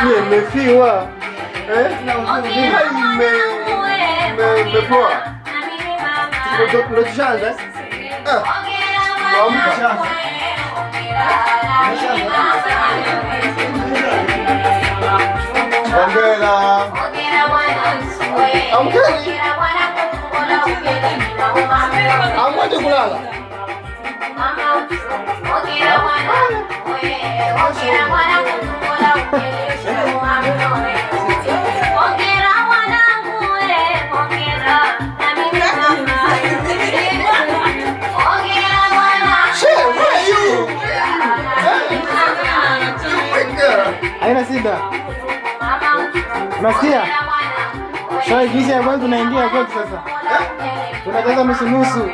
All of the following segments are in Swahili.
Nimefiwa mmepoa, ndo tushaanza. Hongera, amkeni, amwache kulala. Haina shida. Unasikia? Sasa kisha ya kwanza tunaingia kwetu sasa. Tunataka nusu nusu.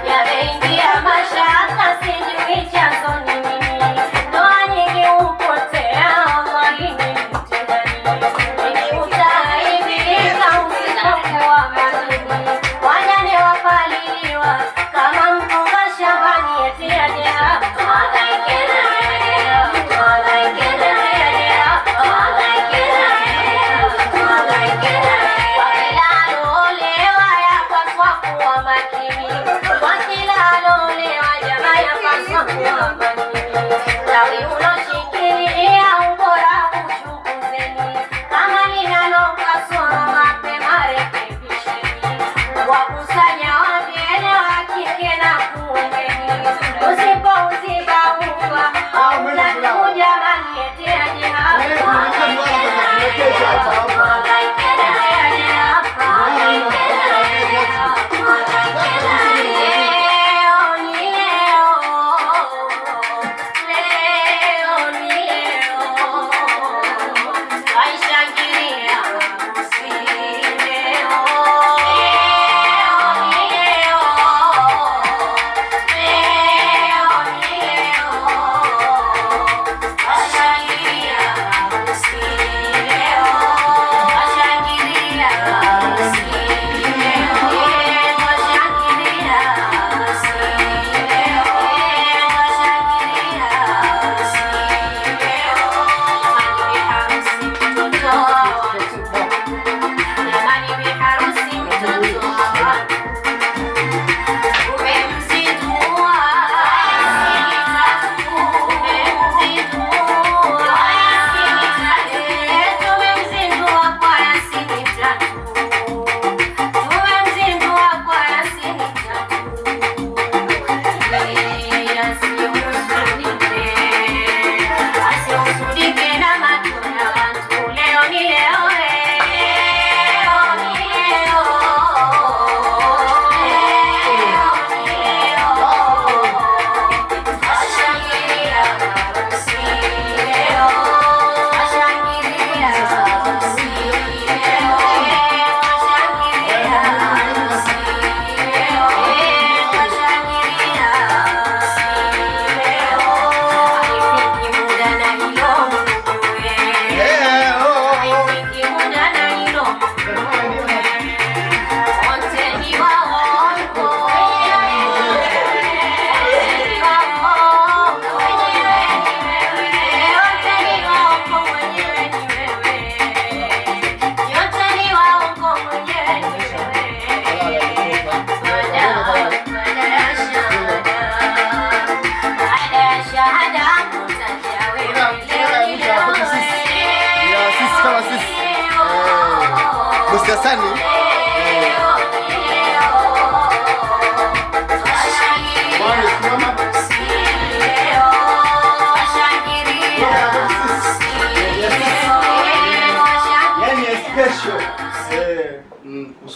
Yameingia mashaka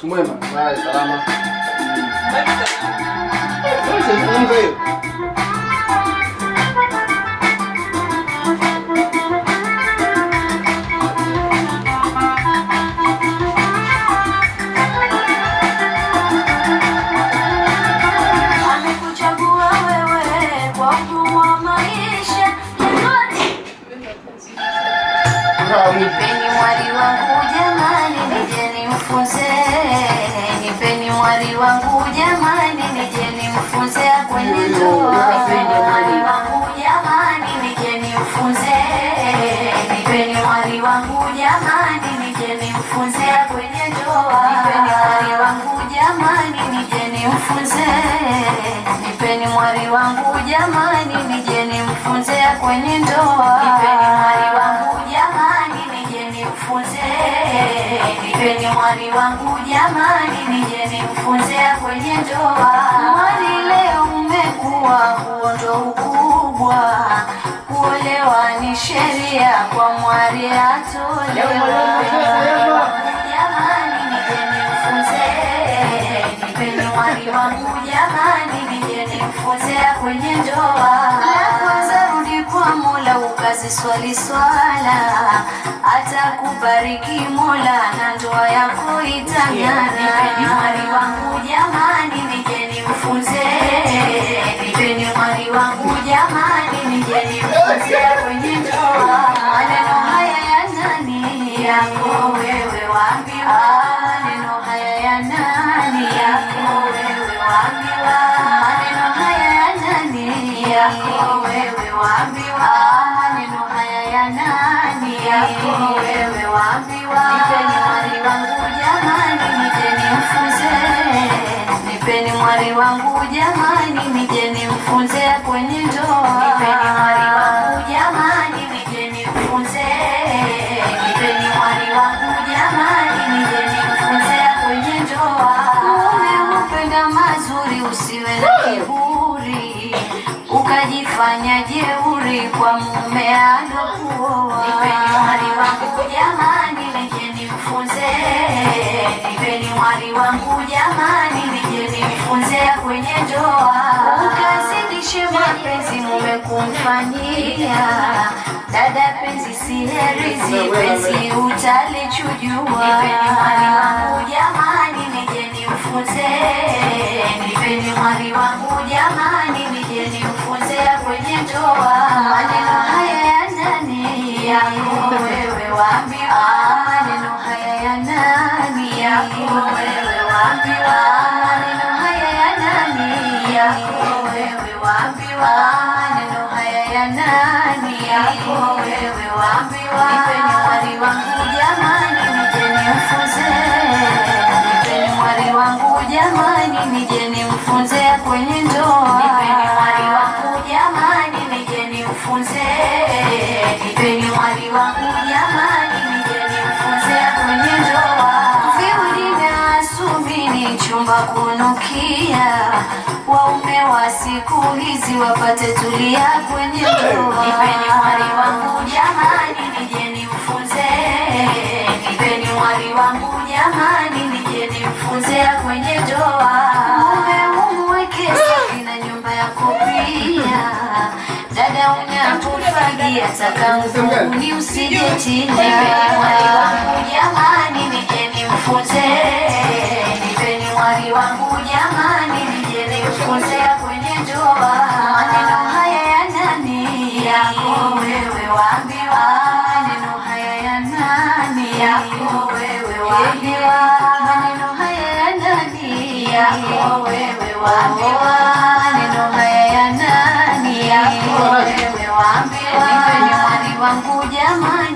Mwema. Bye, salama. Nipeni mwari wangu jamani, nije nimfunze. Nipeni mwari wangu jamani, nije nimfunze kwenye ndoa. Nipeni mwari wangu jamani, nije nimfunze. Nipeni mwari wangu jamani, nije nimfunze kwenye ndoa. Nipeni mwari wangu jamani, nije nimfunze. Nipeni mwari wangu jamani, nije nimfunze kwenye ndoa. Nipeni mwari wangu jamani, nije nimfunze. Nipeni mwari wangu jamani, nije nimfunze kwenye ndoa. Mwari leo umekuwa, huo ndo ukubwa. Kuolewa ni sheria, kwa mwari atolewa. Jamani, nije nimfunze. Nipeni mwari wangu jamani, nije nimfunze kwenye ndoa. Kwanza rudi kwa Mola ukaziswali swala, atakubariki Mola na ndoa yako itang'ara. Nipeni mwari wangu jamani, nije nimfunze. Nipeni mwari wangu jamani, nije nimfunze kwenye ndoa. Maneno haya ya nani? Yako wewe waambiwa. Maneno haya ya nani? Yako wewe waambiwa. Maneno haya ya nani? Yako wewe waambiwa. Maneno haya ya nani? Yako wewe waambiwa. Nipeni mwari wangu jamani, nije nimfunze. Nipeni mwari wangu jamani, nije nimfunze kwenye ndoa. Nipeni mwari wangu jamani, nije nimfunze. Nipeni mwari wangu jamani, nije nimfunze kwenye ndoa. Mume upenda mazuri, usiwe na kiburi, ukajifanya jeuri kwa mume alokuoa. Nipeni mwari wangu jamani, nije nimfunze. Nipeni mwari wangu jamani, nije nimfunze kwenye ndoa. Ukazidishe mapenzi mume kumfanyia, dada penzi si herizi, penzi utalichujua. Nipeni mwari wangu jamani, nije nimfunze. Nipeni mwari wangu jamani, nije nimfunze kwenye ndoa. Maneno haya ya nani? Yako wewe waambiwa. Maneno haya ya nani? Yako wewe waambiwa. Maneno haya ya nani? Yako wewe waambiwa. Maneno haya ya nani? Yako wewe waambiwa. Nipeni mwari wangu jamani, nije nimfunze. Nipeni mwari wangu jamani, nije nimfunze kwenye ndoa. Nipeni mwari wangu jamani, nije nimfunze. Nipeni mwari wangu jamani, nije nimfunze kwenye ndoa. Viudi na asubiri chumba kunukia, waume wa siku hizi wapate tulia kwenye ndoa. Nipeni mwari wangu jamani, nije nimfunze. Nipeni mwari wangu jamani, nije nimfunze kwenye ndoa. Mume umweke safi na nyumba yako pia, dada unapofagia taka nguni usijetia. Nipeni mwari wangu jamani, nije nimfunze. Nipeni mwari wangu jamani, nije nimfunze kwenye ndoa. Maneno haya ya nani? Yako wewe waambiwa. Maneno haya ya nani? Yako wewe waambiwa. Maneno haya ya nani? Yako wewe waambiwa. Maneno haya ya nani? Yako wewe waambiwa. Nipeni mwari wangu jamani,